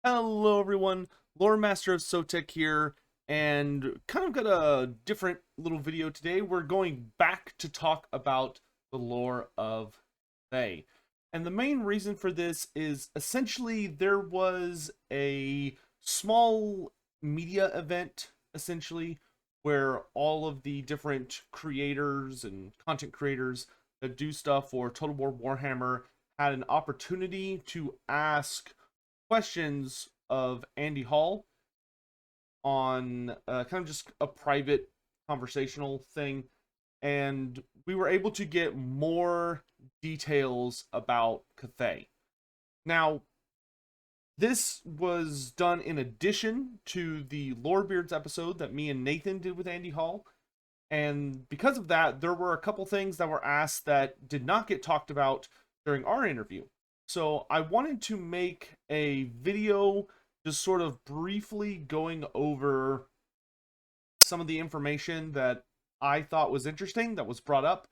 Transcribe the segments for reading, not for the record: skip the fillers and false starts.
Hello everyone, Loremaster of Sotek here, and kind of got a different little video today. We're going back to talk about the lore of Cathay. And the main reason for this is essentially there was a small media event, essentially, where all of the different creators and content creators that do stuff for Total War Warhammer had an opportunity to ask questions of Andy Hall on kind of just a private conversational thing, and we were able to get more details about Cathay. Now, this was done in addition to the Lorebeards episode that me and Nathan did with Andy Hall, and because of that, there were a couple things that were asked that did not get talked about during our interview. So I wanted to make a video just sort of briefly going over some of the information that I thought was interesting that was brought up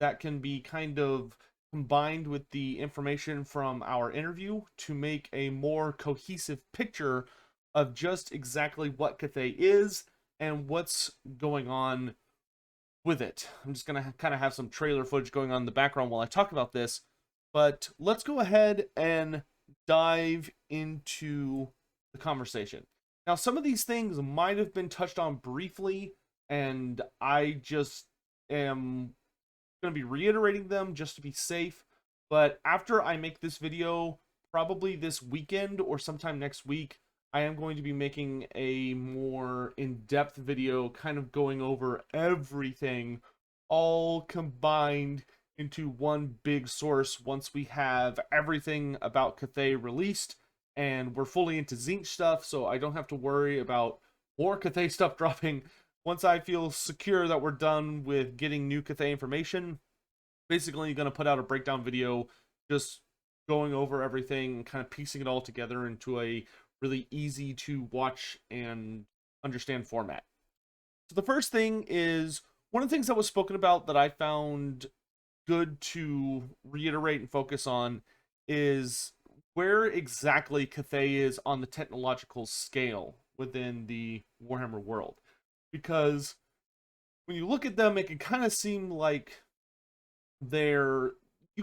that can be kind of combined with the information from our interview to make a more cohesive picture of just exactly what Cathay is and what's going on with it. I'm just going to kind of have some trailer footage going on in the background while I talk about this. But let's go ahead and dive into the conversation. Now, some of these things might have been touched on briefly, and I just am going to be reiterating them just to be safe. But after I make this video, probably this weekend or sometime next week, I am going to be making a more in-depth video kind of going over everything all combined into one big source once we have everything about Cathay released and we're fully into Tzeentch stuff, so I don't have to worry about more Cathay stuff dropping. Once I feel secure that we're done with getting new Cathay information, basically going to put out a breakdown video just going over everything, kind of piecing it all together into a really easy to watch and understand format. So the first thing is, one of the things that was spoken about that I found good to reiterate and focus on is where exactly Cathay is on the technological scale within the Warhammer world. Because when you look at them, it can kind of seem like you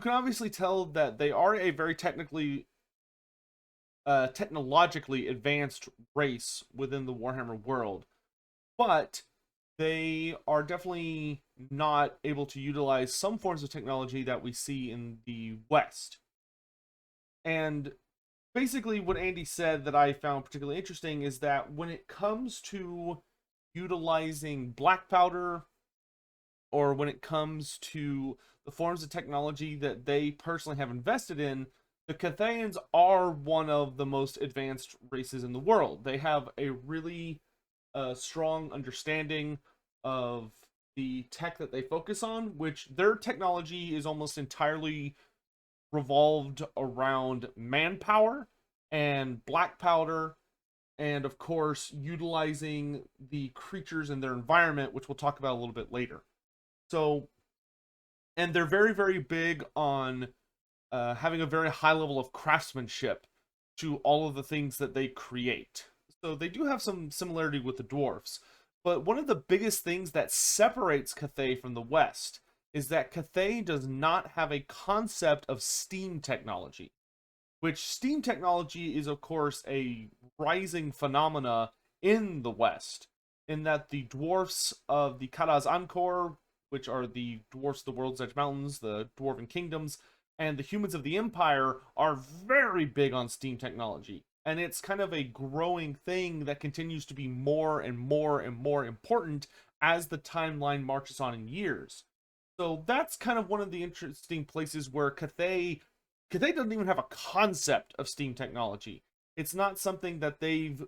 can obviously tell that they are a very technologically advanced race within the Warhammer world, but they are definitely not able to utilize some forms of technology that we see in the West. And basically what Andy said that I found particularly interesting is that when it comes to utilizing black powder, or when it comes to the forms of technology that they personally have invested in, the Cathayans are one of the most advanced races in the world. They have a really strong understanding of the tech that they focus on, which their technology is almost entirely revolved around manpower and black powder, and of course utilizing the creatures in their environment, which we'll talk about a little bit later. So, and they're very, very big on having a very high level of craftsmanship to all of the things that they create. So they do have some similarity with the dwarfs. But one of the biggest things that separates Cathay from the West is that Cathay does not have a concept of steam technology, which steam technology is, of course, a rising phenomena in the West, in that the dwarfs of the Karaz-Ankor, which are the dwarfs of the World's Edge Mountains, the Dwarven Kingdoms, and the humans of the Empire are very big on steam technology. And it's kind of a growing thing that continues to be more and more and more important as the timeline marches on in years. So that's kind of one of the interesting places where Cathay doesn't even have a concept of steam technology. It's not something that they've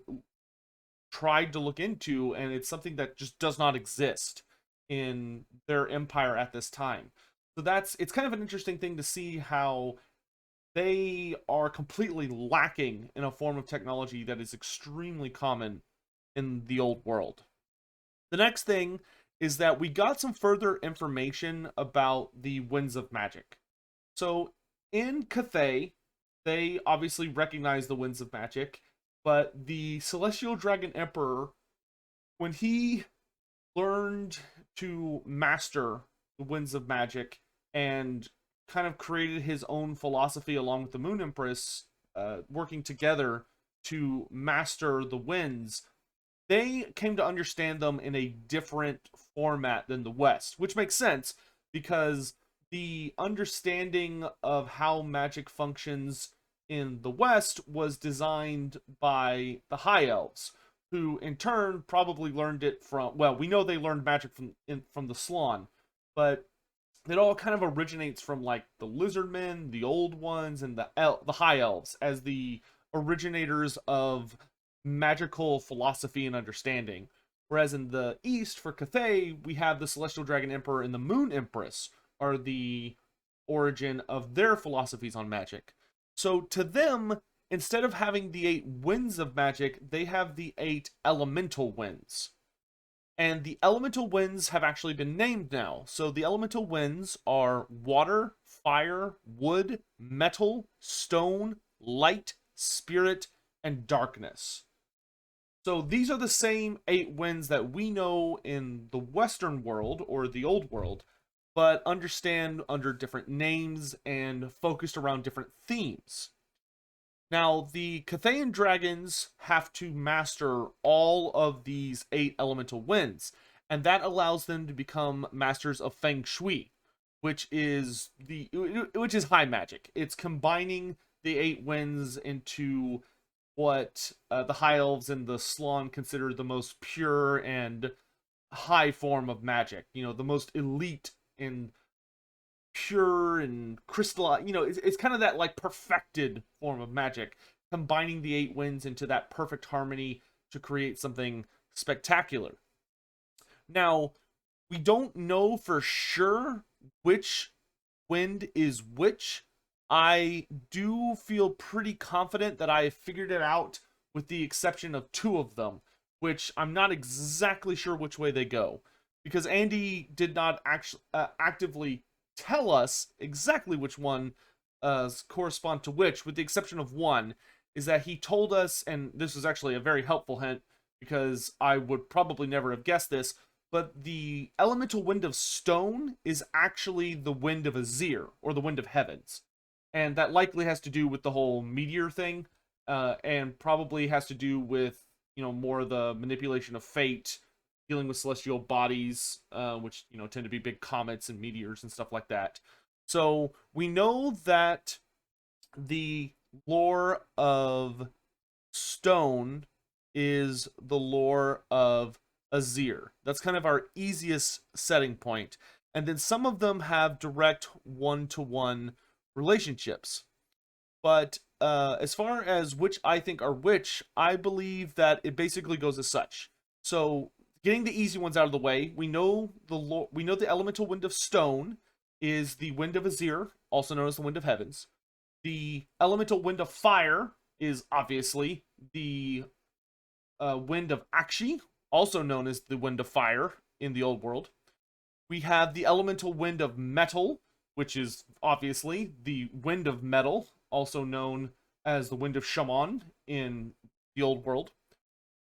tried to look into, and it's something that just does not exist in their empire at this time. So it's kind of an interesting thing to see how they are completely lacking in a form of technology that is extremely common in the old world. The next thing is that we got some further information about the Winds of Magic. So in Cathay, they obviously recognize the Winds of Magic, But the Celestial Dragon Emperor, when he learned to master the winds of magic and kind of created his own philosophy along with the Moon Empress, working together to master the winds, they came to understand them in a different format than the West, which makes sense because the understanding of how magic functions in the West was designed by the High Elves, who in turn probably learned it from, well, we know they learned magic from the Slann, but it all kind of originates from like the Lizardmen, the Old Ones, and the High Elves as the originators of magical philosophy and understanding. Whereas in the East, for Cathay, we have the Celestial Dragon Emperor and the Moon Empress are the origin of their philosophies on magic. So to them, instead of having the 8 winds of magic, they have the 8 elemental winds. And the elemental winds have actually been named now. So the elemental winds are water, fire, wood, metal, stone, light, spirit, and darkness. So these are the same 8 winds that we know in the Western world, or the Old World, but understand under different names and focused around different themes. Now, the Cathayan Dragons have to master all of these 8 elemental winds, and that allows them to become masters of Feng Shui, which is high magic. It's combining the 8 winds into what the High Elves and the Slann consider the most pure and high form of magic. You know, the most elite and pure and crystalline. You know, it's kind of that like perfected form of magic, combining the 8 winds into that perfect harmony to create something spectacular. Now, we don't know for sure which wind is which. I do feel pretty confident that I figured it out with the exception of 2 of them, which I'm not exactly sure which way they go, because Andy did not actually actively tell us exactly which one correspond to which, with the exception of one, is that he told us, and this is actually a very helpful hint because I would probably never have guessed this, but the elemental wind of stone is actually the wind of Azir, or the wind of heavens. And that likely has to do with the whole meteor thing, and probably has to do with, you know, more of the manipulation of fate, dealing with celestial bodies, which, you know, tend to be big comets and meteors and stuff like that. So we know that the lore of stone is the lore of Azir. That's kind of our easiest setting point. And then some of them have direct one-to-one relationships. But as far as which I think are which, I believe that it basically goes as such. So, getting the easy ones out of the way, we know the elemental wind of stone is the wind of Azir, also known as the wind of heavens. The elemental wind of fire is obviously the wind of Akshi, also known as the wind of fire in the old world. We have the elemental wind of metal, which is obviously the wind of metal, also known as the wind of Shaman in the old world.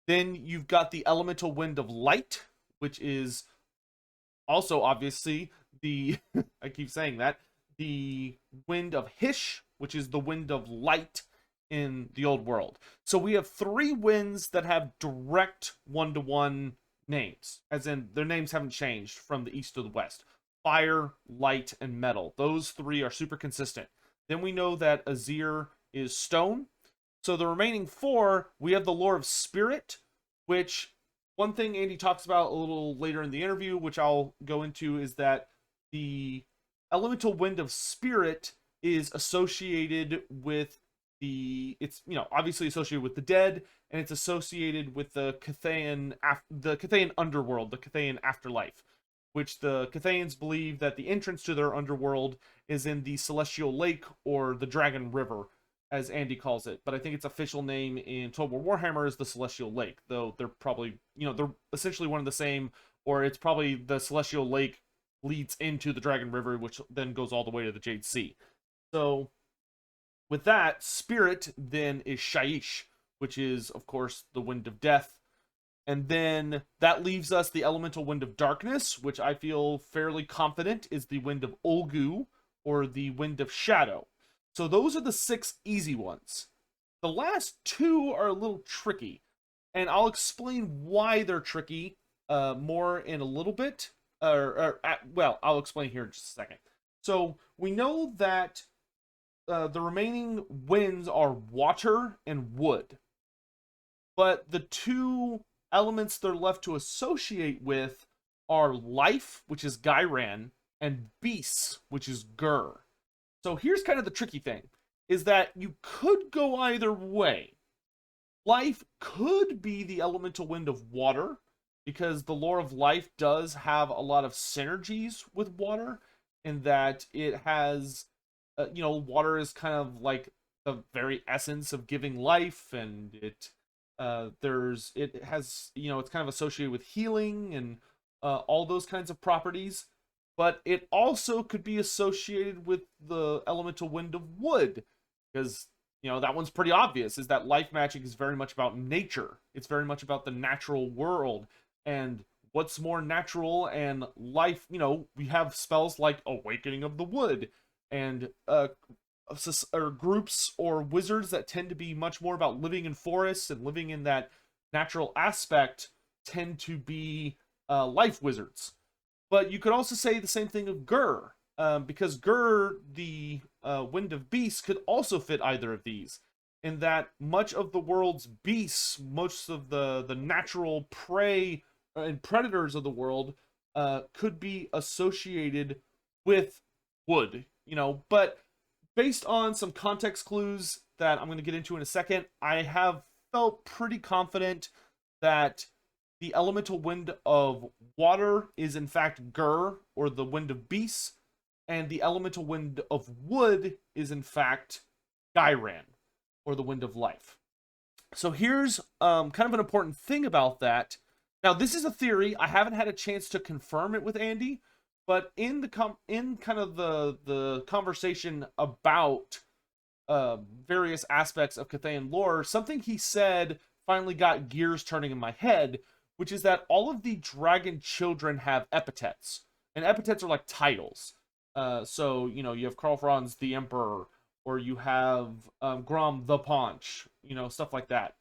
Then you've got the elemental wind of light, which is also obviously the I keep saying that, the wind of Hish, which is the wind of light in the old world. So we have 3 winds that have direct one-to-one names, as in their names haven't changed from the east to the west. Fire, light, and metal. Those 3 are super consistent. Then we know that Azir is stone. So the remaining 4, we have the lore of spirit, which one thing Andy talks about a little later in the interview, which I'll go into, is that the elemental wind of spirit is associated with it's, you know, obviously associated with the dead, and it's associated with the Cathayan underworld, the Cathayan afterlife, which the Cathayans believe that the entrance to their underworld is in the Celestial Lake, or the Dragon River, as Andy calls it. But I think its official name in Total War Warhammer is the Celestial Lake, though they're probably, you know, they're essentially one and the same, or it's probably the Celestial Lake leads into the Dragon River, which then goes all the way to the Jade Sea. So with that, spirit then is Shaiish, which is, of course, the Wind of Death. And then that leaves us the elemental Wind of Darkness, which I feel fairly confident is the Wind of Olgu, or the Wind of Shadow. So those are the 6 easy ones. The last 2 are a little tricky, and I'll explain why they're tricky more in a little bit. Well, I'll explain here in just a second. So we know that the remaining winds are water and wood, but the 2 elements they're left to associate with are life, which is Gyran, and beasts, which is Gur. So here's kind of the tricky thing, is that you could go either way. Life could be the elemental wind of water, because the lore of life does have a lot of synergies with water, in that it has, water is kind of like the very essence of giving life, and it has, it's kind of associated with healing and all those kinds of properties. But it also could be associated with the elemental wind of wood, because that one's pretty obvious, is that life magic is very much about nature. It's very much about the natural world, and what's more natural and life. We have spells like Awakening of the Wood, and groups or wizards that tend to be much more about living in forests and living in that natural aspect tend to be life wizards. But you could also say the same thing of Gur, because Gur, the Wind of Beasts, could also fit either of these, in that much of the world's beasts, most of the natural prey and predators of the world could be associated with wood, but based on some context clues that I'm going to get into in a second, I have felt pretty confident that the elemental wind of water is in fact Gur, or the Wind of Beasts, and the elemental wind of wood is in fact Gyran, or the Wind of Life. So here's kind of an important thing about that. Now, this is a theory. I haven't had a chance to confirm it with Andy, but in kind of the conversation about various aspects of Cathayan lore, something he said finally got gears turning in my head, which is that all of the dragon children have epithets, and epithets are like titles. So you have Karlfron's the Emperor, or you have Grom the Paunch, stuff like that.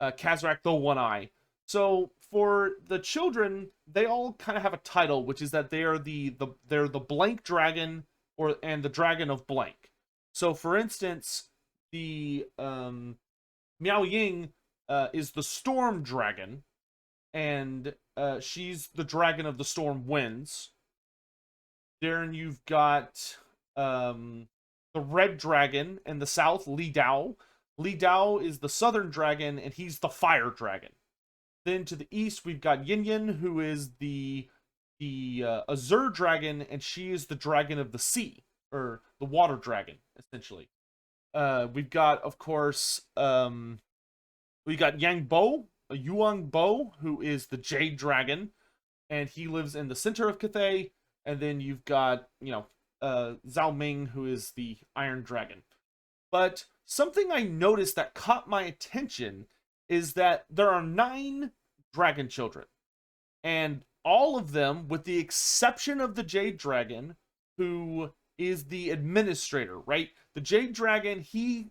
Kazrak the One Eye. So for the children, they all kind of have a title, which is that they are they're the blank dragon, and the dragon of blank. So for instance, the Miao Ying is the storm dragon, and she's the dragon of the storm winds. Then you've got the red dragon in the south, Li Dao. Li Dao is the southern dragon, and he's the fire dragon. Then to the east, we've got Yin Yin, who is the Azure dragon, and she is the dragon of the sea, or the water dragon, essentially. We've got, of course, we got Yang Bo, Yuang Bo, who is the Jade dragon, and he lives in the center of Cathay. And then you've got, Zhao Ming, who is the Iron Dragon. But something I noticed that caught my attention is that there are 9 dragon children. And all of them, with the exception of the Jade Dragon, who is the administrator, right? The Jade Dragon, he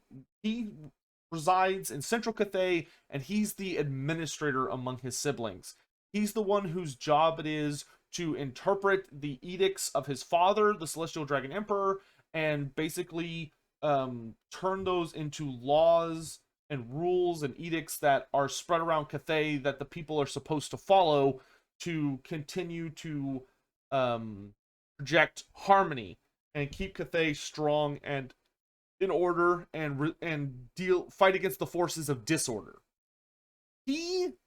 resides in Central Cathay, and he's the administrator among his siblings. He's the one whose job it is to interpret the edicts of his father, the Celestial Dragon Emperor, and basically turn those into laws and rules and edicts that are spread around Cathay that the people are supposed to follow to continue to project harmony and keep Cathay strong and in order, and fight against the forces of disorder.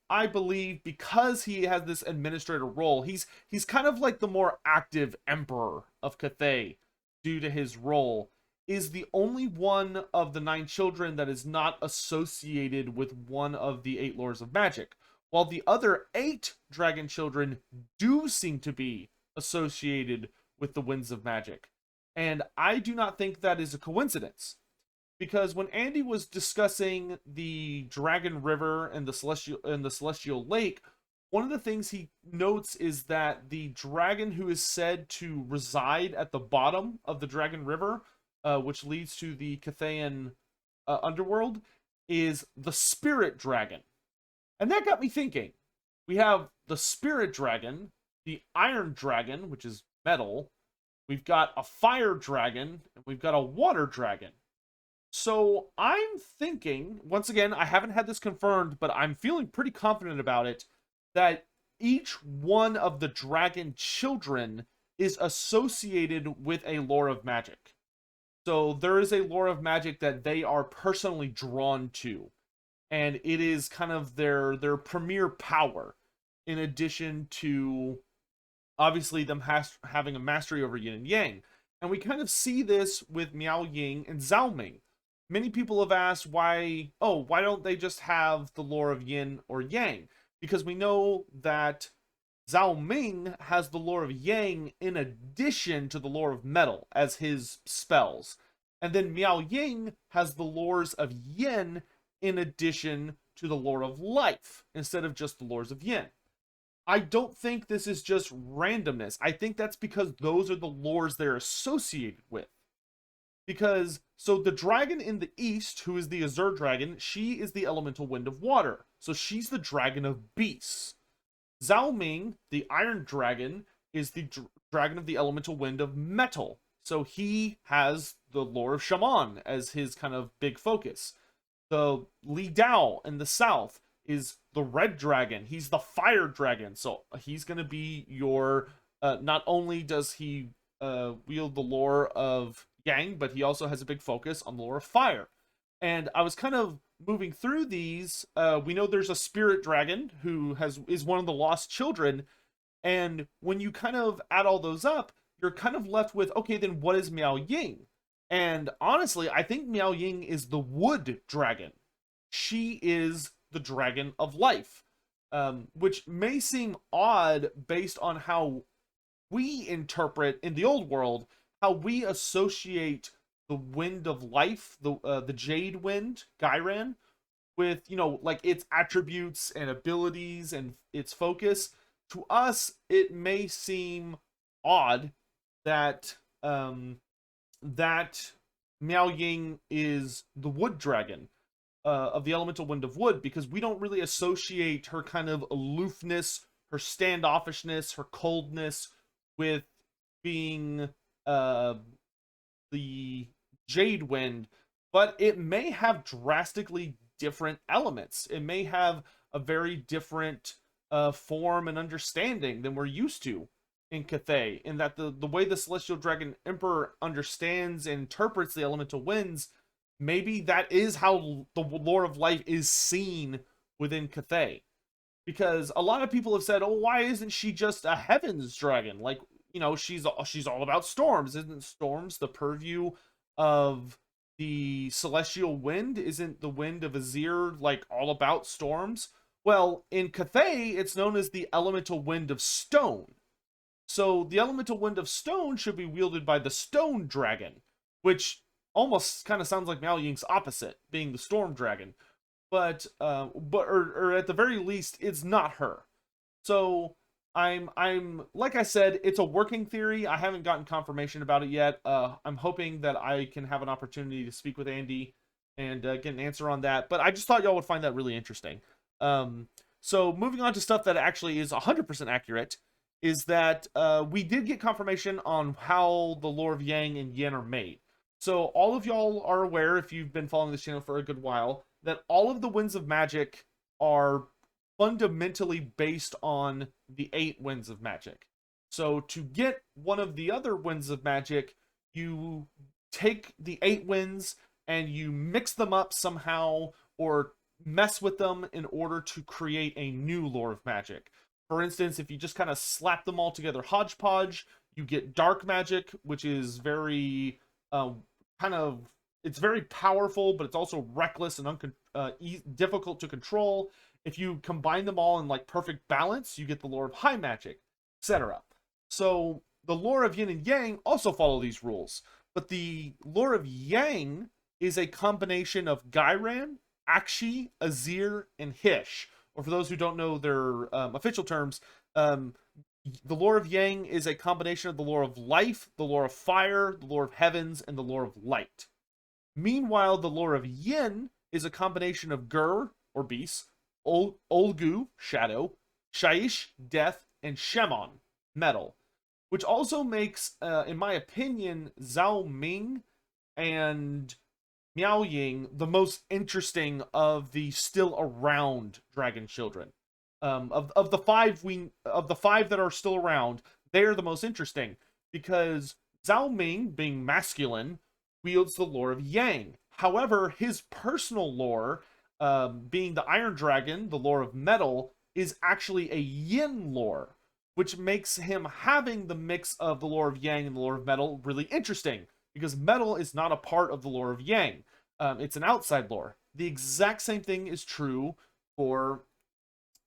I believe, because he has this administrator role, he's kind of like the more active emperor of Cathay due to his role, is the only one of the 9 children that is not associated with one of the 8 lores of magic, while the other 8 dragon children do seem to be associated with the winds of magic. And I do not think that is a coincidence. because when Andy was discussing the Dragon River and the Celestial Lake, one of the things he notes is that the dragon who is said to reside at the bottom of the Dragon River, which leads to the Cathayan underworld, is the Spirit Dragon. And that got me thinking. We have the Spirit Dragon, the Iron Dragon, which is metal. We've got a Fire Dragon, and we've got a Water Dragon. So I'm thinking, once again, I haven't had this confirmed, but I'm feeling pretty confident about it, that each one of the dragon children is associated with a lore of magic. So there is a lore of magic that they are personally drawn to, and it is kind of their premier power, in addition to obviously them having a mastery over yin and yang. And we kind of see this with Miao Ying and Zhao Ming. Many people have asked why don't they just have the lore of yin or yang? Because we know that Zhao Ming has the lore of yang in addition to the lore of metal as his spells. And then Miao Ying has the lores of yin in addition to the lore of life, instead of just the lores of yin. I don't think this is just randomness. I think that's because those are the lores they're associated with. Because, so the dragon in the east, who is the Azure Dragon, she is the elemental wind of water. So she's the dragon of beasts. Zhao Ming, the Iron Dragon, is the dragon of the elemental wind of metal. So he has the lore of shaman as his kind of big focus. The Li Dao in the south is the Red Dragon. He's the Fire Dragon. So he's going to be your, not only does he wield the lore of yang, but he also has a big focus on the lore of fire. And I was kind of moving through these. We know there's a Spirit Dragon who is one of the lost children. And when you kind of add all those up, you're kind of left with, okay, then what is Miao Ying? And honestly, I think Miao Ying is the Wood Dragon. She is the dragon of life, which may seem odd based on how we interpret in the old world, how we associate the wind of life, the Jade Wind, Gairan, with, like its attributes and abilities and its focus. To us, it may seem odd that that Miao Ying is the Wood Dragon of the elemental wind of wood, because we don't really associate her kind of aloofness, her standoffishness, her coldness with being the Jade Wind, but it may have drastically different elements. It may have a very different form and understanding than we're used to in Cathay, in that the way the Celestial Dragon Emperor understands and interprets the elemental winds, maybe that is how the lore of life is seen within Cathay. Because a lot of people have said, oh, why isn't she just a heavens dragon? Like, she's all about storms. Isn't storms the purview of the celestial wind? Isn't the wind of Azir like all about storms? Well, in Cathay, it's known as the elemental wind of stone. So the elemental wind of stone should be wielded by the Stone Dragon, which almost kind of sounds like Miao Ying's opposite, being the Storm Dragon. But at the very least, it's not her. So I'm like I said, it's a working theory. I haven't gotten confirmation about it yet. I'm hoping that I can have an opportunity to speak with Andy and get an answer on that. But I just thought y'all would find that really interesting. So moving on to stuff that actually is 100% accurate, is that we did get confirmation on how the lore of Yang and Yin are made. So all of y'all are aware, if you've been following this channel for a good while, that all of the winds of magic are fundamentally based on the 8 winds of magic. So to get one of the other winds of magic, you take the 8 winds and you mix them up somehow or mess with them in order to create a new lore of magic. For instance, if you just kind of slap them all together hodgepodge, you get dark magic, which is very it's very powerful, but it's also reckless and difficult to control. If you combine them all in like perfect balance, you get the lore of high magic, etc. So the lore of yin and yang also follow these rules, but the lore of yang is a combination of Gairan, Akshi, Azir, and Hish. Or for those who don't know their official terms, the lore of Yang is a combination of the lore of life, the lore of fire, the lore of heavens, and the lore of light. Meanwhile, the lore of Yin is a combination of Gur, or beast, Olgu, shadow, Shaish, death, and Shemon, metal. Which also makes, in my opinion, Zhao Ming and Miao Ying the most interesting of the still around dragon children. Of the five that are still around, they're the most interesting because Zhao Ming, being masculine, wields the lore of Yang. However, his personal lore, being the Iron Dragon, the lore of metal, is actually a Yin lore, which makes him having the mix of the lore of Yang and the lore of metal really interesting, because metal is not a part of the lore of Yang. It's an outside lore. The exact same thing is true for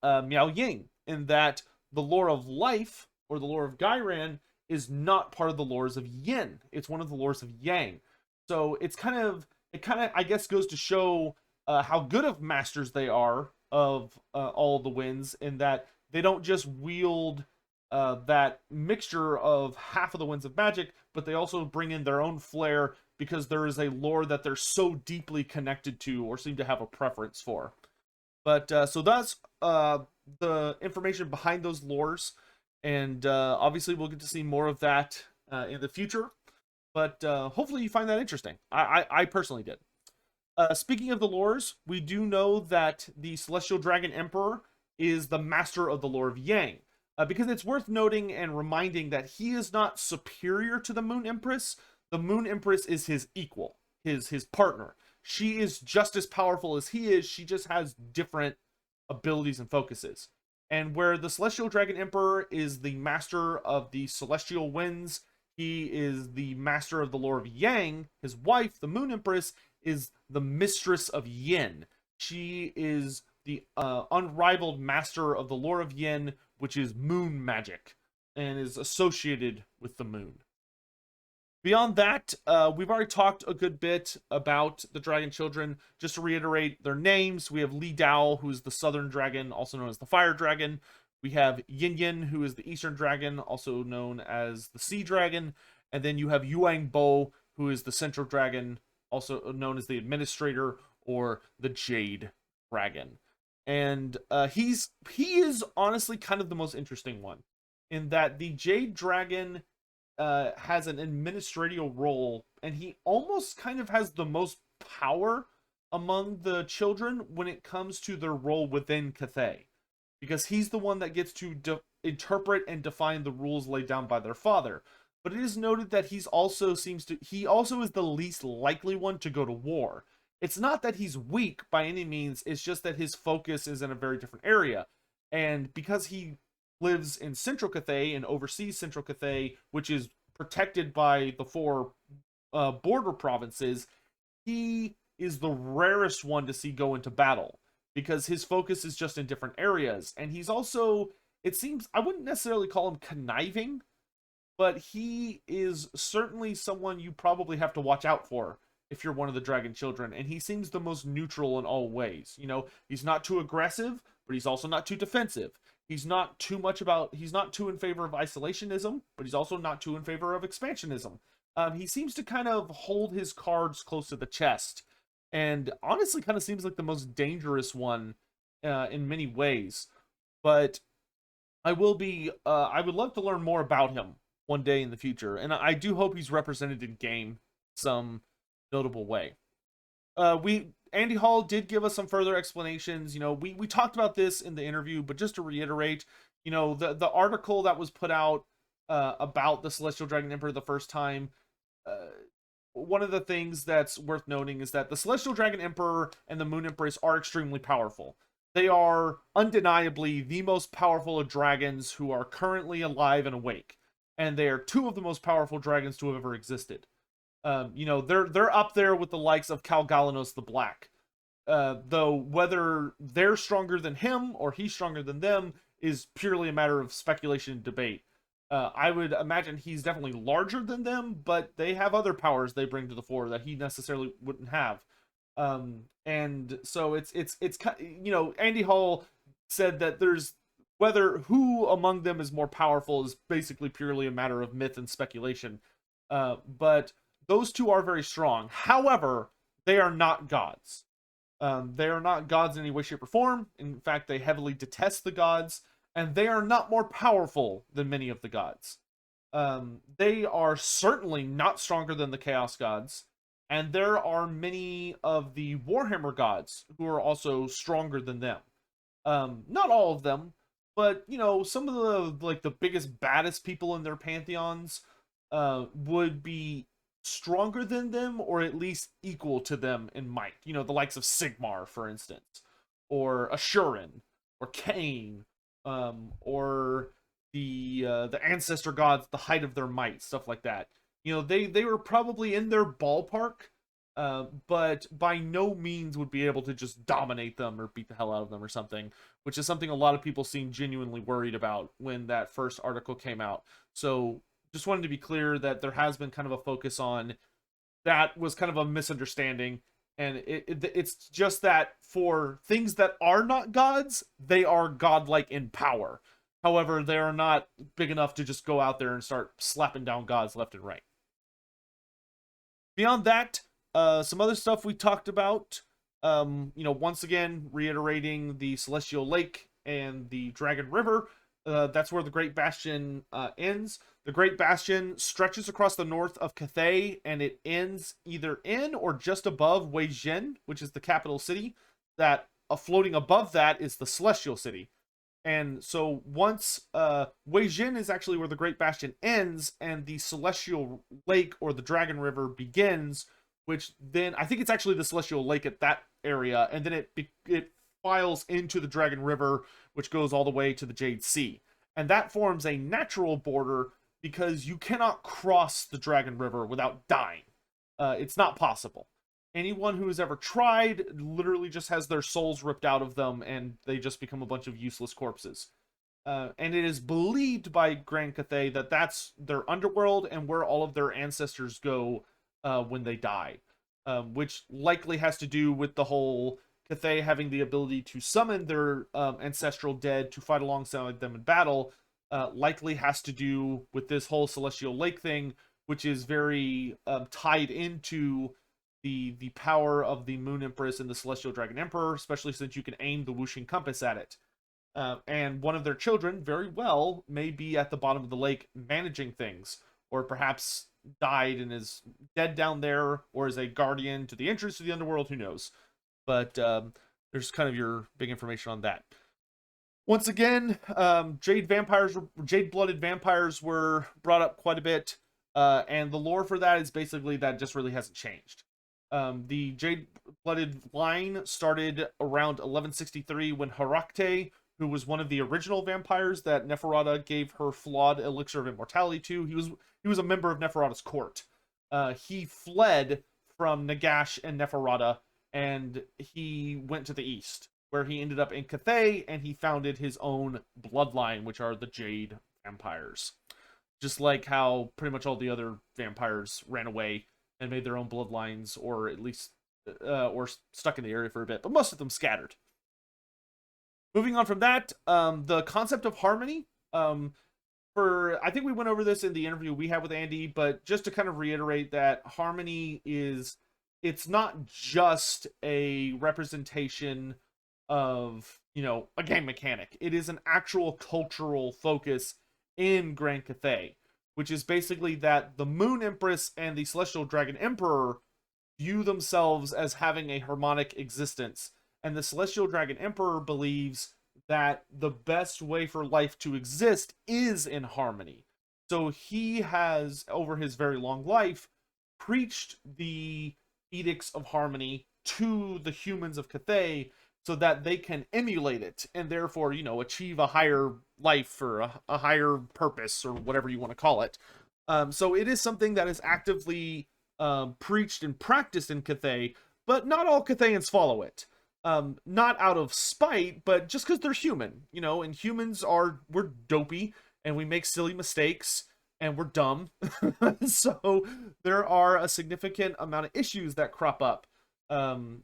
Miao Ying, in that the lore of life, or the lore of Gairan, is not part of the lores of Yin. It's one of the lores of Yang. So it kind of, I guess, goes to show how good of masters they are of all the winds, in that they don't just wield that mixture of half of the winds of magic, but they also bring in their own flair because there is a lore that they're so deeply connected to or seem to have a preference for. But so that's the information behind those lores, and obviously we'll get to see more of that in the future. But hopefully you find that interesting. I personally did. Speaking of the lores, we do know that the Celestial Dragon Emperor is the master of the lore of Yang. Because it's worth noting and reminding that he is not superior to the Moon Empress. The Moon Empress is his equal, his partner. She is just as powerful as he is. She just has different abilities and focuses. And where the Celestial Dragon Emperor is the master of the celestial winds, he is the master of the lore of Yang. His wife, the Moon Empress, is the mistress of Yin. She is the unrivaled master of the lore of Yin, which is moon magic, and is associated with the moon. Beyond that, we've already talked a good bit about the Dragon Children. Just to reiterate their names, we have Li Dao, who is the Southern Dragon, also known as the Fire Dragon. We have Yin Yin, who is the Eastern Dragon, also known as the Sea Dragon. And then you have Yuang Bo, who is the Central Dragon, also known as the Administrator, or the Jade Dragon. And he is honestly kind of the most interesting one, in that the Jade Dragon has an administrative role, and he almost kind of has the most power among the children when it comes to their role within Cathay, because he's the one that gets to interpret and define the rules laid down by their father. But it is noted that he also is the least likely one to go to war. It's not that he's weak by any means, it's just that his focus is in a very different area. And because he lives in Central Cathay and oversees Central Cathay, which is protected by the 4 border provinces, he is the rarest one to see go into battle, because his focus is just in different areas. And he's also, it seems, I wouldn't necessarily call him conniving, but he is certainly someone you probably have to watch out for if you're one of the Dragon Children. And he seems the most neutral in all ways. You know, he's not too aggressive, but he's also not too defensive. He's not too in favor of isolationism, but he's also not too in favor of expansionism. He seems to kind of hold his cards close to the chest, and honestly kind of seems like the most dangerous one in many ways. But I would love to learn more about him one day in the future, and I do hope he's represented in game some notable way. Andy Hall did give us some further explanations. You know, we talked about this in the interview, but just to reiterate, you know, the article that was put out about the Celestial Dragon Emperor the first time, one of the things that's worth noting is that the Celestial Dragon Emperor and the Moon Empress are extremely powerful. They are undeniably the most powerful of dragons who are currently alive and awake, and they are 2 of the most powerful dragons to have ever existed. You know, they're up there with the likes of Cal Galanos the Black. Though whether they're stronger than him or he's stronger than them is purely a matter of speculation and debate. I would imagine he's definitely larger than them, but they have other powers they bring to the fore that he necessarily wouldn't have. And so Andy Hall said that there's whether who among them is more powerful is basically purely a matter of myth and speculation. But those two are very strong. However, they are not gods. They are not gods in any way, shape, or form. In fact, they heavily detest the gods, and they are not more powerful than many of the gods. They are certainly not stronger than the Chaos gods, and there are many of the Warhammer gods who are also stronger than them. Not all of them, but some of the biggest, baddest people in their pantheons would be stronger than them, or at least equal to them in might. The likes of Sigmar, for instance, or Ashurin, or Cain, or the ancestor gods, the height of their might, stuff like that. They were probably in their ballpark, but by no means would be able to just dominate them or beat the hell out of them or something, which is something a lot of people seem genuinely worried about when that first article came out. So just wanted to be clear that there has been kind of a focus on that was kind of a misunderstanding. And it's just that for things that are not gods, they are godlike in power. However, they are not big enough to just go out there and start slapping down gods left and right. Beyond that, some other stuff we talked about. Once again, reiterating the Celestial Lake and the Dragon River. That's where the Great Bastion ends. The Great Bastion stretches across the north of Cathay, and it ends either in or just above Weijin, which is the capital city. That floating above that is the Celestial City. And so once Weijin is actually where the Great Bastion ends, and the Celestial Lake or the Dragon River begins, which then I think it's actually the Celestial Lake at that area, and then it files into the Dragon River, which goes all the way to the Jade Sea. And that forms a natural border because you cannot cross the Dragon River without dying. It's not possible. Anyone who has ever tried literally just has their souls ripped out of them, and they just become a bunch of useless corpses. And it is believed by Grand Cathay that that's their underworld and where all of their ancestors go when they die. Which likely has to do with the whole Cathay having the ability to summon their ancestral dead to fight alongside them in battle. Likely has to do with this whole Celestial Lake thing, which is very tied into the power of the Moon Empress and the Celestial Dragon Emperor, especially since you can aim the whooshing compass at it. And one of their children, very well, may be at the bottom of the lake managing things, or perhaps died and is dead down there, or is a guardian to the entrance to the underworld, who knows. But there's kind of your big information on that. Once again, Jade-blooded vampires were brought up quite a bit, and the lore for that is basically that just really hasn't changed. The Jade-blooded line started around 1163 when Herakte, who was one of the original vampires that Neferata gave her flawed elixir of immortality to, he was a member of Neferata's court. He fled from Nagash and Neferata, and he went to the east, where he ended up in Cathay, and he founded his own bloodline, which are the Jade Vampires. Just like how pretty much all the other vampires ran away and made their own bloodlines, or at least or stuck in the area for a bit, but most of them scattered. Moving on from that, the concept of harmony. I think we went over this in the interview we had with Andy, but just to kind of reiterate that harmony it's not just a representation of, a game mechanic. It is an actual cultural focus in Grand Cathay, which is basically that the Moon Empress and the Celestial Dragon Emperor view themselves as having a harmonic existence. And the Celestial Dragon Emperor believes that the best way for life to exist is in harmony. So he has, over his very long life, preached the edicts of harmony to the humans of Cathay so that they can emulate it and therefore, achieve a higher life or a higher purpose or whatever you want to call it. So it is something that is actively preached and practiced in Cathay, but not all Cathayans follow it. Not out of spite, but just because they're human, and humans we're dopey, and we make silly mistakes, and we're dumb. So there are a significant amount of issues that crop up.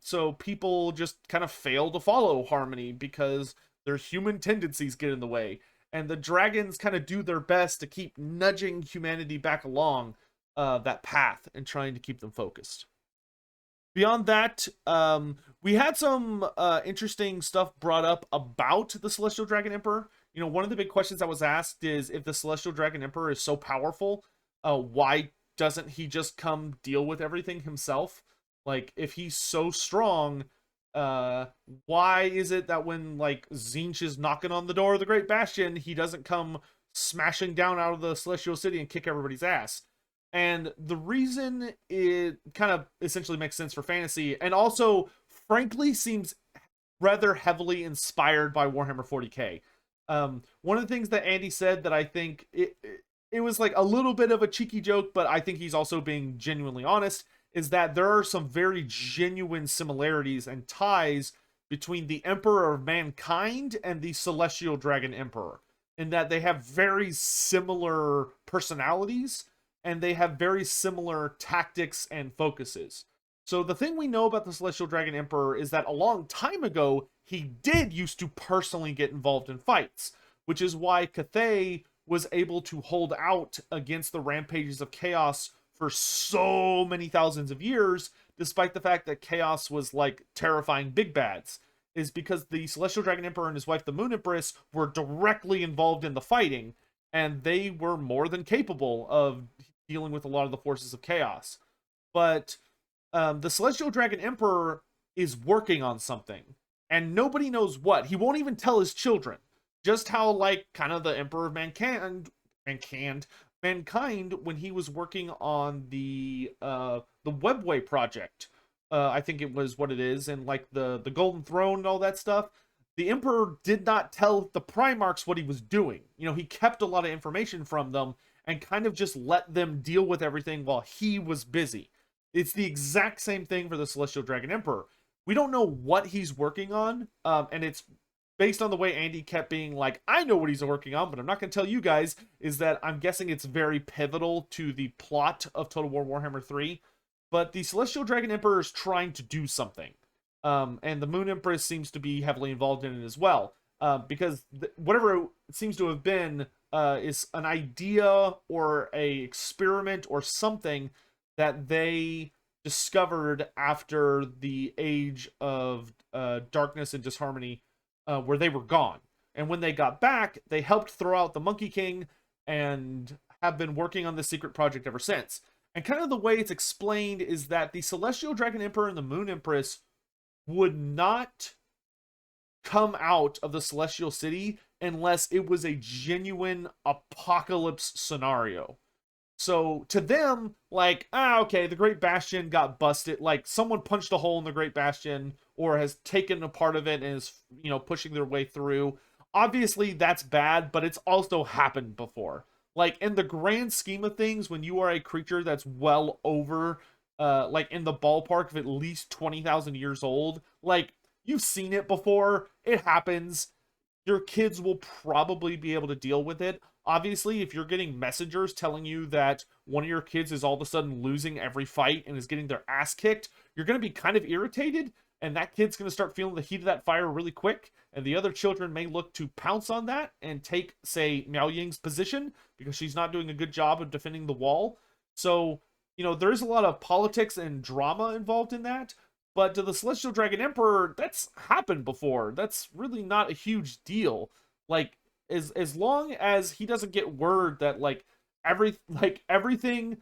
So people just kind of fail to follow harmony because their human tendencies get in the way. And the dragons kind of do their best to keep nudging humanity back along that path and trying to keep them focused. Beyond that, we had some interesting stuff brought up about the Celestial Dragon Emperor. You know, one of the big questions that was asked is, if the Celestial Dragon Emperor is so powerful, why doesn't he just come deal with everything himself? Like, if he's so strong, why is it that when, like, Tzeentch is knocking on the door of the Great Bastion, he doesn't come smashing down out of the Celestial City and kick everybody's ass? And the reason it kind of essentially makes sense for fantasy, and also, frankly, seems rather heavily inspired by Warhammer 40k. One of the things that Andy said that I think it was like a little bit of a cheeky joke, but I think he's also being genuinely honest, is that there are some very genuine similarities and ties between the Emperor of Mankind and the Celestial Dragon Emperor, in that they have very similar personalities and they have very similar tactics and focuses. So the thing we know about the Celestial Dragon Emperor is that a long time ago, he did used to personally get involved in fights, which is why Cathay was able to hold out against the rampages of chaos for so many thousands of years, despite the fact that chaos was like terrifying big bads, is because the Celestial Dragon Emperor and his wife, the Moon Empress, were directly involved in the fighting, and they were more than capable of dealing with a lot of the forces of chaos. But the Celestial Dragon Emperor is working on something, and nobody knows what. He won't even tell his children. Just how, like, kind of the Emperor of Mankind, when he was working on the Webway project, I think it was what it is, and like the Golden Throne and all that stuff. The Emperor did not tell the Primarchs what he was doing. You know, he kept a lot of information from them and kind of just let them deal with everything while he was busy. It's the exact same thing for the Celestial Dragon Emperor. We don't know what he's working on, and it's based on the way Andy kept being like, I know what he's working on, but I'm not going to tell you guys, is that I'm guessing it's very pivotal to the plot of Total War Warhammer 3. But the Celestial Dragon Emperor is trying to do something. And the Moon Empress seems to be heavily involved in it as well. Because whatever it seems to have been is an idea or a experiment or something that they discovered after the age of darkness and disharmony, where they were gone. And when they got back, they helped throw out the Monkey King and have been working on this secret project ever since. And kind of the way it's explained is that the Celestial Dragon Emperor and the Moon Empress would not come out of the Celestial City unless it was a genuine apocalypse scenario. So to them, like, okay, the Great Bastion got busted. Like, someone punched a hole in the Great Bastion or has taken a part of it and is, you know, pushing their way through. Obviously, that's bad, but it's also happened before. Like, in the grand scheme of things, when you are a creature that's well over, like, in the ballpark of at least 20,000 years old, like, you've seen it before. It happens. Your kids will probably be able to deal with it. Obviously, if you're getting messengers telling you that one of your kids is all of a sudden losing every fight and is getting their ass kicked, you're going to be kind of irritated, and that kid's going to start feeling the heat of that fire really quick, and the other children may look to pounce on that and take, say, Miao Ying's position because she's not doing a good job of defending the wall. So, you know, there is a lot of politics and drama involved in that, but to the Celestial Dragon Emperor, that's happened before. That's really not a huge deal. Like, as long as he doesn't get word that everything,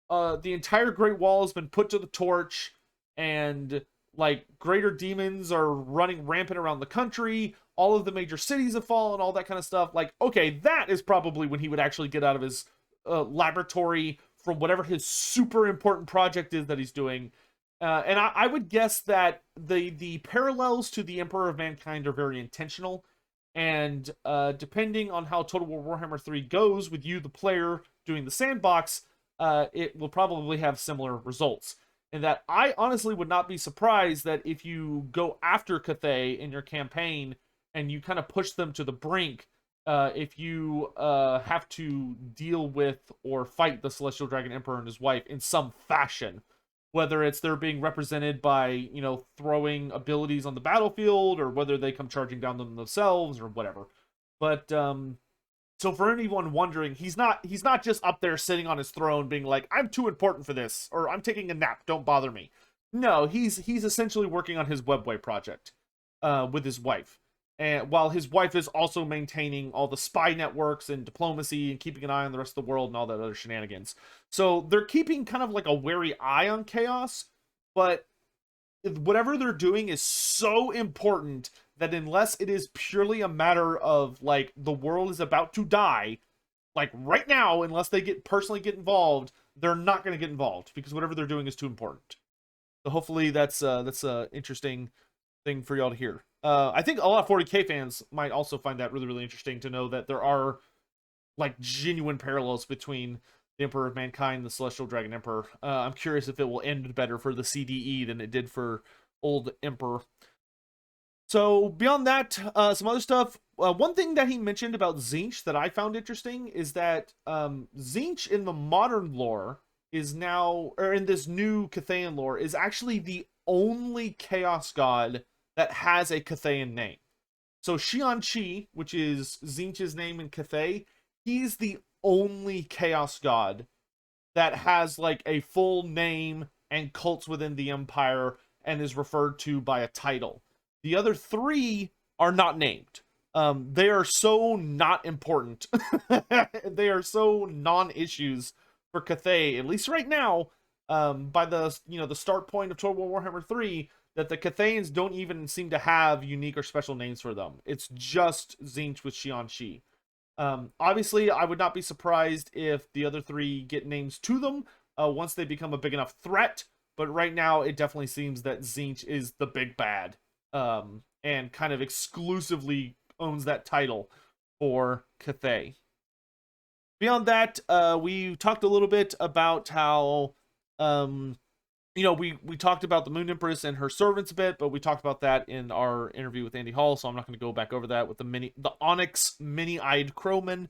the entire Great Wall has been put to the torch, and like greater demons are running rampant around the country, all of the major cities have fallen, all that kind of stuff. Like, okay, that is probably when he would actually get out of his laboratory from whatever his super important project is that he's doing. And I would guess that the parallels to the Emperor of Mankind are very intentional. And depending on how Total War Warhammer 3 goes with you, the player, doing the sandbox, it will probably have similar results. And that I honestly would not be surprised that if you go after Cathay in your campaign and you kind of push them to the brink, if you have to deal with or fight the Celestial Dragon Emperor and his wife in some fashion, whether it's they're being represented by, you know, throwing abilities on the battlefield, or whether they come charging down them themselves, or whatever. But so for anyone wondering, he's not just up there sitting on his throne being like, I'm too important for this, or I'm taking a nap, don't bother me. No, he's essentially working on his webway project with his wife. And while his wife is also maintaining all the spy networks and diplomacy and keeping an eye on the rest of the world and all that other shenanigans. So they're keeping kind of like a wary eye on chaos, but whatever they're doing is so important that unless it is purely a matter of like the world is about to die, like right now, unless they personally get involved, they're not going to get involved because whatever they're doing is too important. So hopefully that's a interesting thing for y'all to hear. I think a lot of 40K fans might also find that really, really interesting to know that there are like genuine parallels between the Emperor of Mankind and the Celestial Dragon Emperor. I'm curious if it will end better for the CDE than it did for old Emperor. So beyond that, some other stuff. One thing that he mentioned about Tzeentch that I found interesting is that Tzeentch in the modern lore is now, or in this new Cathayan lore, is actually the only Chaos God that has a Cathayan name. So Xianqi, which is Tzeentch's name in Cathay, he's the only Chaos God that has like a full name and cults within the Empire and is referred to by a title. The other three are not named. They are so not important. They are so non-issues for Cathay, at least right now, by the the start point of Total War Warhammer 3, that the Cathayans don't even seem to have unique or special names for them. It's just Tzeentch with Xianqi. Obviously, I would not be surprised if the other three get names to them once they become a big enough threat, but right now it definitely seems that Tzeentch is the big bad, and kind of exclusively owns that title for Cathay. Beyond that, we talked a little bit about how we talked about the Moon Empress and her servants a bit, but we talked about that in our interview with Andy Hall, so I'm not going to go back over that with the Onyx mini-eyed Crowmen,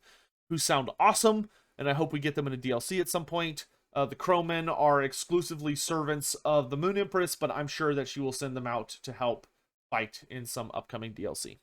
who sound awesome, and I hope we get them in a DLC at some point. The Crowmen are exclusively servants of the Moon Empress, but I'm sure that she will send them out to help fight in some upcoming DLC.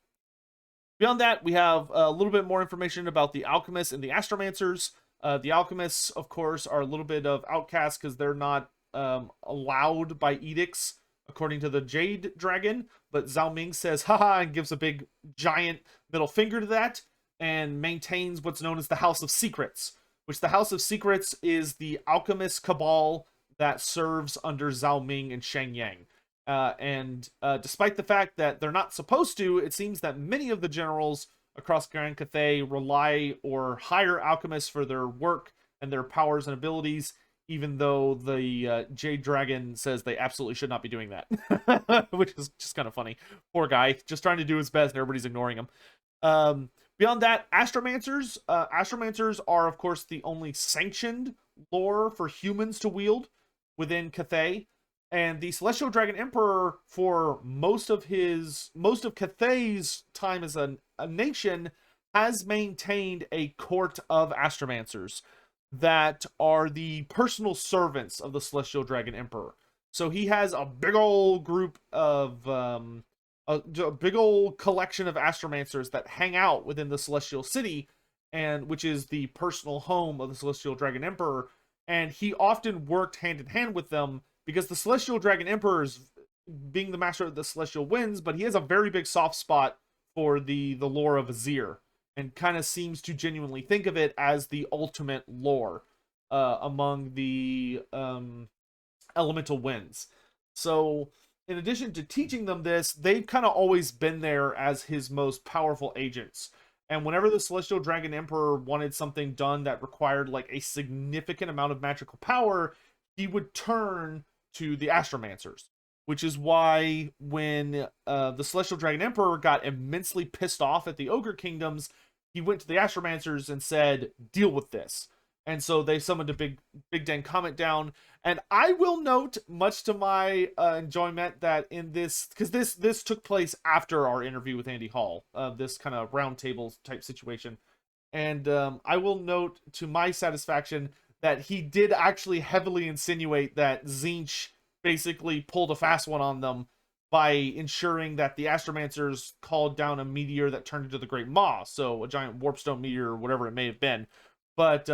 Beyond that, we have a little bit more information about the Alchemists and the Astromancers. The Alchemists, of course, are a little bit of outcasts because they're not allowed by edicts according to the Jade Dragon, but Zhao Ming says haha and gives a big giant middle finger to that and maintains what's known as the House of Secrets, which the House of Secrets is the alchemist cabal that serves under Zhao Ming and Sheng Yang. And despite the fact that they're not supposed to, it seems that many of the generals across Grand Cathay rely or hire alchemists for their work and their powers and abilities, even though the Jade Dragon says they absolutely should not be doing that, which is just kind of funny. Poor guy, just trying to do his best and everybody's ignoring him. Beyond that, Astromancers. Astromancers are, of course, the only sanctioned lore for humans to wield within Cathay. And the Celestial Dragon Emperor, for most of Cathay's time as a nation, has maintained a court of Astromancers that are the personal servants of the Celestial Dragon Emperor. So he has a big old group of a big old collection of Astromancers that hang out within the Celestial City, and which is the personal home of the Celestial Dragon Emperor. And he often worked hand in hand with them because the Celestial Dragon Emperor is being the master of the Celestial Winds, but he has a very big soft spot for the lore of Azir, and kind of seems to genuinely think of it as the ultimate lore among the elemental winds. So in addition to teaching them this, they've kind of always been there as his most powerful agents. And whenever the Celestial Dragon Emperor wanted something done that required like a significant amount of magical power, he would turn to the Astromancers, which is why when the Celestial Dragon Emperor got immensely pissed off at the Ogre Kingdoms, he went to the Astromancers and said, deal with this. and so they summoned a big dang comet down. And I will note, much to my enjoyment, that in this, because this took place after our interview with Andy Hall, this kind of roundtable type situation, and I will note to my satisfaction that he did actually heavily insinuate that Tzeentch basically pulled a fast one on them by ensuring that the Astromancers called down a meteor that turned into the Great Maw, so a giant warpstone meteor or whatever it may have been. But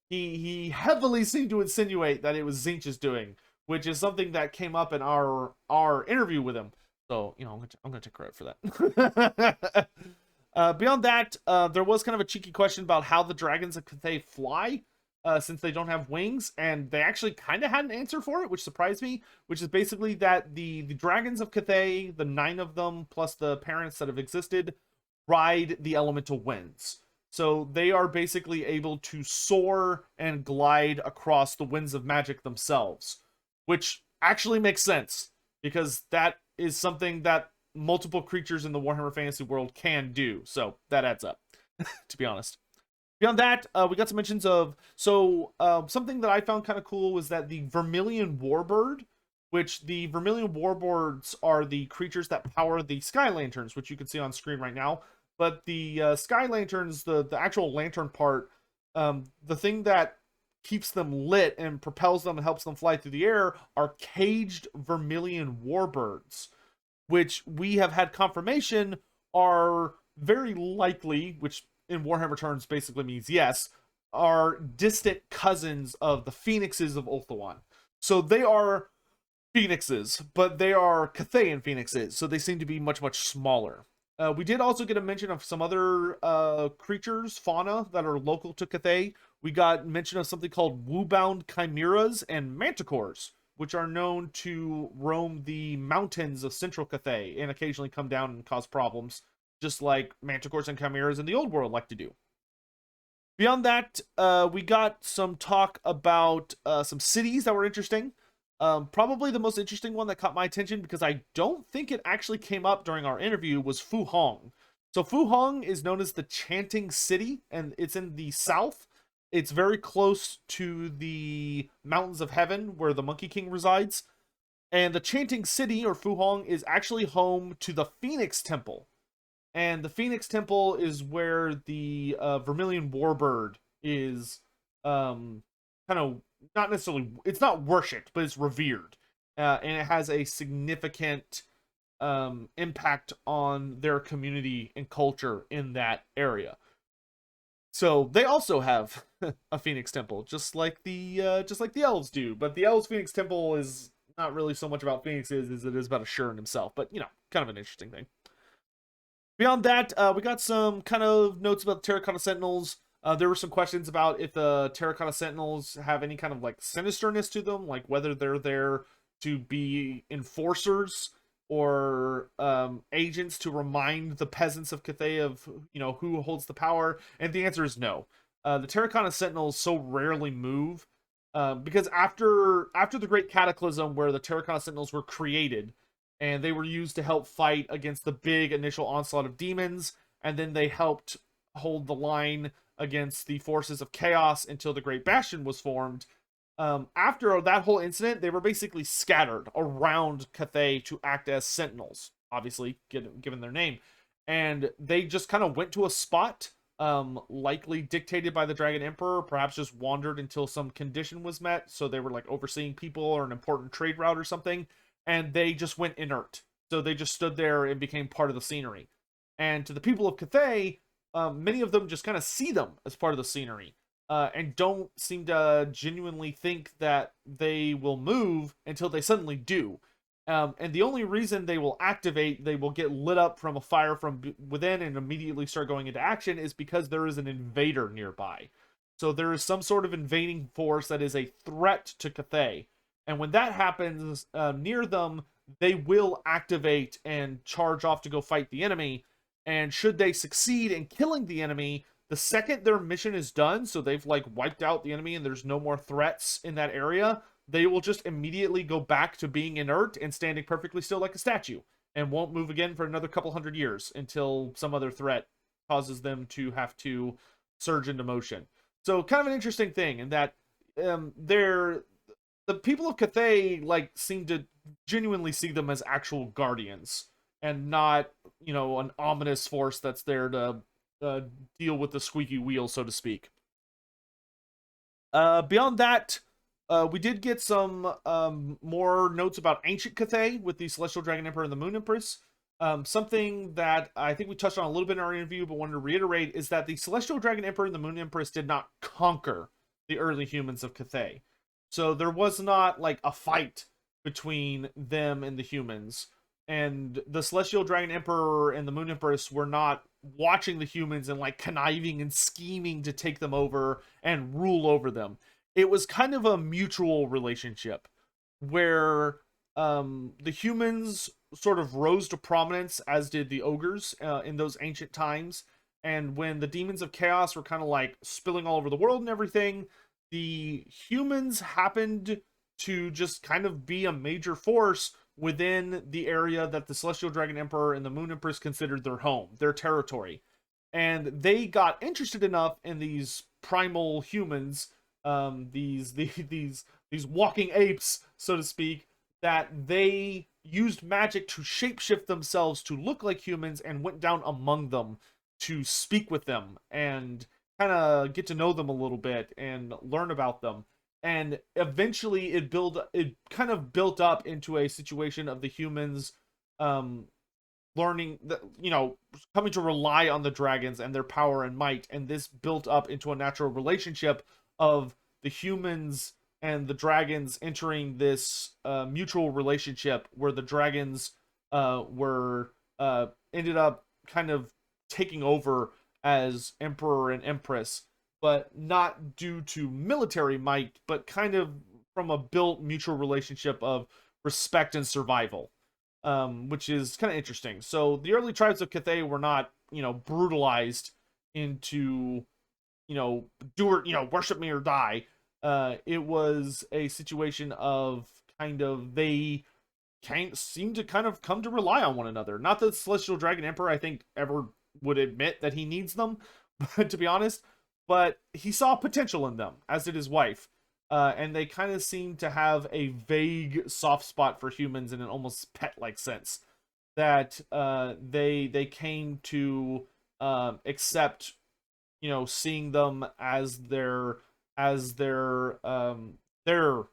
he heavily seemed to insinuate that it was Tzeentch's doing, which is something that came up in our interview with him. So, you know, I'm gonna take credit for that. Beyond that, there was kind of a cheeky question about how the dragons of Cathay fly, since they don't have wings, and they actually kind of had an answer for it, which surprised me, which is basically that the dragons of Cathay, the 9 of them, plus the parents that have existed, ride the elemental winds. So they are basically able to soar and glide across the winds of magic themselves, which actually makes sense, because that is something that multiple creatures in the Warhammer Fantasy world can do. So that adds up, to be honest. Beyond that, we got some mentions of, something that I found kind of cool was that the Vermillion Warbird, which the Vermillion Warbirds are the creatures that power the Sky Lanterns, which you can see on screen right now. But the Sky Lanterns, the actual lantern part, the thing that keeps them lit and propels them and helps them fly through the air are caged Vermillion Warbirds, which we have had confirmation are very likely, which in Warhammer terms basically means yes, are distant cousins of the Phoenixes of Ulthuan. So they are Phoenixes, but they are Cathayan Phoenixes, so they seem to be much, much smaller. We did also get a mention of some other creatures, fauna, that are local to Cathay. We got mention of something called woo-bound chimeras and manticores, which are known to roam the mountains of central Cathay and occasionally come down and cause problems, just like manticores and chimeras in the old world like to do. Beyond that, we got some talk about some cities that were interesting. Probably the most interesting one that caught my attention, because I don't think it actually came up during our interview, was Fu Hong. So Fu Hong is known as the Chanting City, and it's in the south. It's very close to the Mountains of Heaven, where the Monkey King resides. And the Chanting City, or Fu Hong, is actually home to the Phoenix Temple. And the Phoenix Temple is where the Vermillion Warbird is kind of, not necessarily, it's not worshipped, but it's revered. And it has a significant impact on their community and culture in that area. So they also have a Phoenix Temple, just like the elves do. But the elves' Phoenix Temple is not really so much about phoenixes as it is about Assurin himself. But, you know, kind of an interesting thing. Beyond that, we got some kind of notes about the Terracotta Sentinels. There were some questions about if the Terracotta Sentinels have any kind of like sinisterness to them, like whether they're there to be enforcers or agents to remind the peasants of Cathay of, you know, who holds the power. And the answer is no. The Terracotta Sentinels so rarely move because after the Great Cataclysm, where the Terracotta Sentinels were created, and they were used to help fight against the big initial onslaught of demons, and then they helped hold the line against the forces of chaos until the Great Bastion was formed. After that whole incident, they were basically scattered around Cathay to act as sentinels, obviously, given their name. And they just kind of went to a spot, likely dictated by the Dragon Emperor, perhaps just wandered until some condition was met, so they were like overseeing people or an important trade route or something, and they just went inert. So they just stood there and became part of the scenery. And to the people of Cathay, many of them just kind of see them as part of the scenery, and don't seem to genuinely think that they will move until they suddenly do. And the only reason they will activate, they will get lit up from a fire from within and immediately start going into action, is because there is an invader nearby. So there is some sort of invading force that is a threat to Cathay. And when that happens near them, they will activate and charge off to go fight the enemy. And should they succeed in killing the enemy, the second their mission is done, so they've like wiped out the enemy and there's no more threats in that area, they will just immediately go back to being inert and standing perfectly still like a statue, and won't move again for another couple hundred years until some other threat causes them to have to surge into motion. So kind of an interesting thing in that they're the people of Cathay like seem to genuinely see them as actual guardians and not, an ominous force that's there to uh, deal with the squeaky wheel, so to speak. Beyond that, we did get some more notes about ancient Cathay with the Celestial Dragon Emperor and the Moon Empress. Something that I think we touched on a little bit in our interview, but wanted to reiterate is that the Celestial Dragon Emperor and the Moon Empress did not conquer the early humans of Cathay. So there was not like a fight between them and the humans. And the Celestial Dragon Emperor and the Moon Empress were not watching the humans and like conniving and scheming to take them over and rule over them. It was kind of a mutual relationship where the humans sort of rose to prominence, as did the ogres in those ancient times. And when the demons of chaos were kind of like spilling all over the world and everything, the humans happened to just kind of be a major force within the area that the Celestial Dragon Emperor and the Moon Empress considered their home, their territory. And they got interested enough in these primal humans, these walking apes, so to speak, that they used magic to shapeshift themselves to look like humans and went down among them to speak with them and kind of get to know them a little bit and learn about them. And eventually it kind of built up into a situation of the humans learning that, coming to rely on the dragons and their power and might, and this built up into a natural relationship of the humans and the dragons entering this mutual relationship where the dragons were ended up kind of taking over as emperor and empress, but not due to military might, but kind of from a built mutual relationship of respect and survival, which is kind of interesting. So the early tribes of Cathay were not, brutalized into, worship me or die. It was a situation of kind of they seem to kind of come to rely on one another. Not that Celestial Dragon Emperor, I think, ever would admit that he needs them, but to be honest, but he saw potential in them, as did his wife. And they kind of seem to have a vague soft spot for humans in an almost pet-like sense. That they came to accept, seeing them as their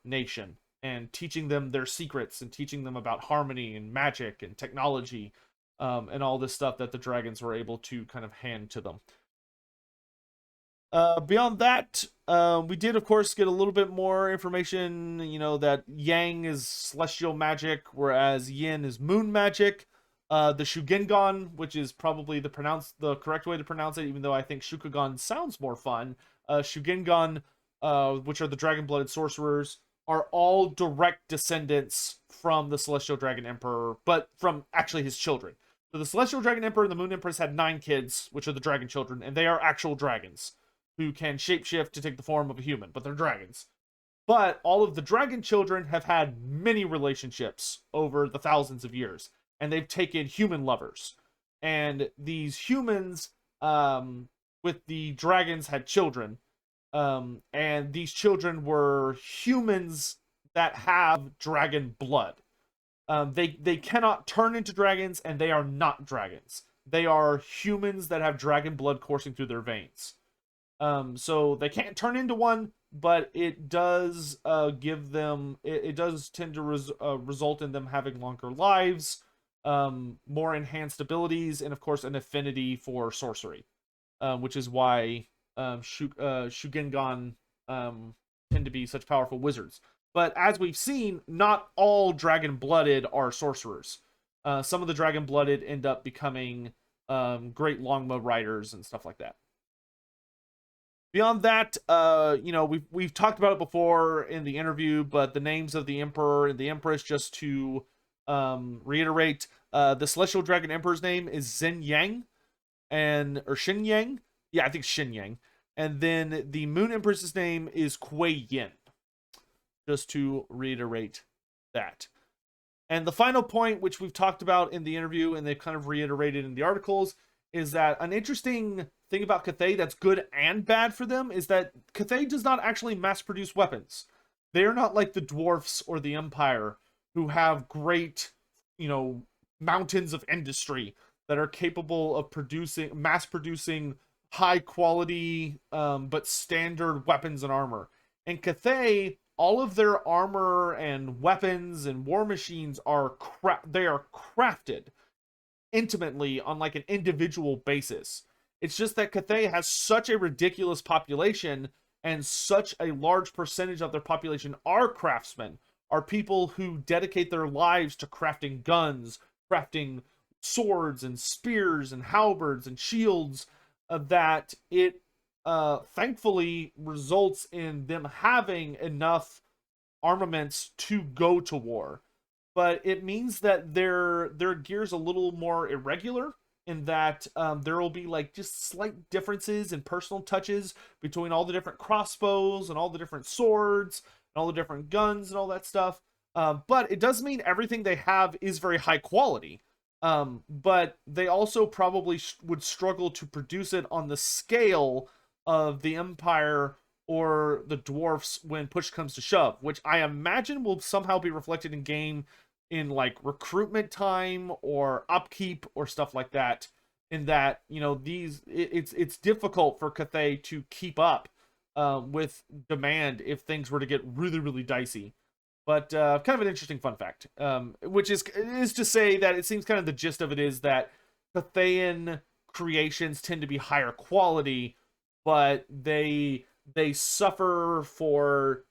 nation, and teaching them their secrets and teaching them about harmony and magic and technology, and all this stuff that the dragons were able to kind of hand to them. Beyond that, we did, of course, get a little bit more information, that Yang is celestial magic, whereas Yin is moon magic. The Shugengan, which is probably the correct way to pronounce it, even though I think Shugengan sounds more fun. Shugengan, which are the dragon-blooded sorcerers, are all direct descendants from the Celestial Dragon Emperor, but from actually his children. So the Celestial Dragon Emperor and the Moon Empress had 9 kids, which are the dragon children, and they are actual dragons who can shapeshift to take the form of a human, but they're dragons. But all of the dragon children have had many relationships over the thousands of years, and they've taken human lovers. And these humans, with the dragons, had children, and these children were humans that have dragon blood. They cannot turn into dragons, and they are not dragons. They are humans that have dragon blood coursing through their veins. So they can't turn into one, but it does give them. It does tend to result in them having longer lives, more enhanced abilities, and of course an affinity for sorcery, which is why Shugengan tend to be such powerful wizards. But as we've seen, not all dragon-blooded are sorcerers. Some of the dragon-blooded end up becoming great longbow riders and stuff like that. Beyond that, we've talked about it before in the interview, but the names of the Emperor and the Empress, just to reiterate, the Celestial Dragon Emperor's name is Zhen Yang, or Xin Yang. Yeah, I think Xin Yang. And then the Moon Empress's name is Kuei Yin. Just to reiterate that. And the final point, which we've talked about in the interview and they've kind of reiterated in the articles, is that an interesting thing about Cathay that's good and bad for them is that Cathay does not actually mass produce weapons. They're not like the dwarfs or the Empire who have great, mountains of industry that are capable of mass producing high quality, but standard weapons and armor. And Cathay, all of their armor and weapons and war machines are crafted intimately on like an individual basis. It's just that Cathay has such a ridiculous population, and such a large percentage of their population are craftsmen, are people who dedicate their lives to crafting guns, crafting swords and spears and halberds and shields, that it thankfully results in them having enough armaments to go to war. But it means that their gear's a little more irregular, in that there will be like just slight differences in personal touches between all the different crossbows and all the different swords and all the different guns and all that stuff. But it does mean everything they have is very high quality. But they also probably would struggle to produce it on the scale of the Empire or the dwarfs when push comes to shove, which I imagine will somehow be reflected in game in like recruitment time or upkeep or stuff like that. In that, it's difficult for Cathay to keep up with demand if things were to get really, really dicey. But kind of an interesting fun fact, which is to say that it seems kind of the gist of it is that Cathayan creations tend to be higher quality, but they suffer for,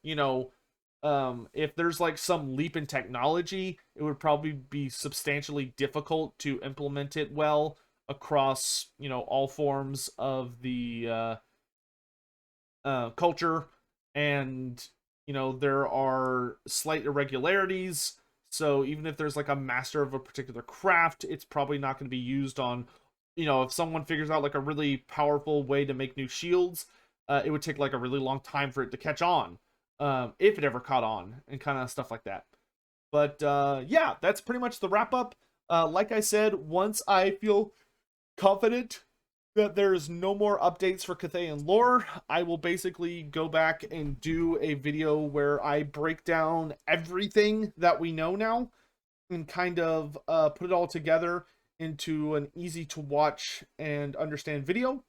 if there's like some leap in technology, it would probably be substantially difficult to implement it well across, all forms of the culture. And there are slight irregularities, so even if there's like a master of a particular craft, it's probably not going to be used on, if someone figures out like a really powerful way to make new shields, it would take like a really long time for it to catch on, if it ever caught on, and kind of stuff like that. But yeah, that's pretty much the wrap up. Like I said, once I feel confident that there's no more updates for Cathayan lore, I will basically go back and do a video where I break down everything that we know now and kind of put it all together into an easy to watch and understand video.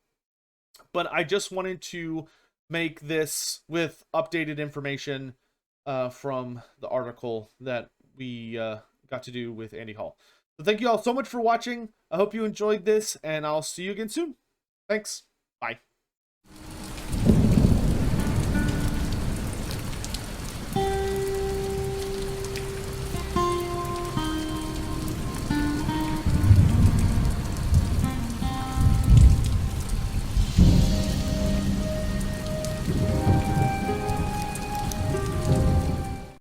But I just wanted to make this with updated information from the article that we got to do with Andy Hall. So thank you all so much for watching. I hope you enjoyed this, and I'll see you again soon. Thanks. Bye.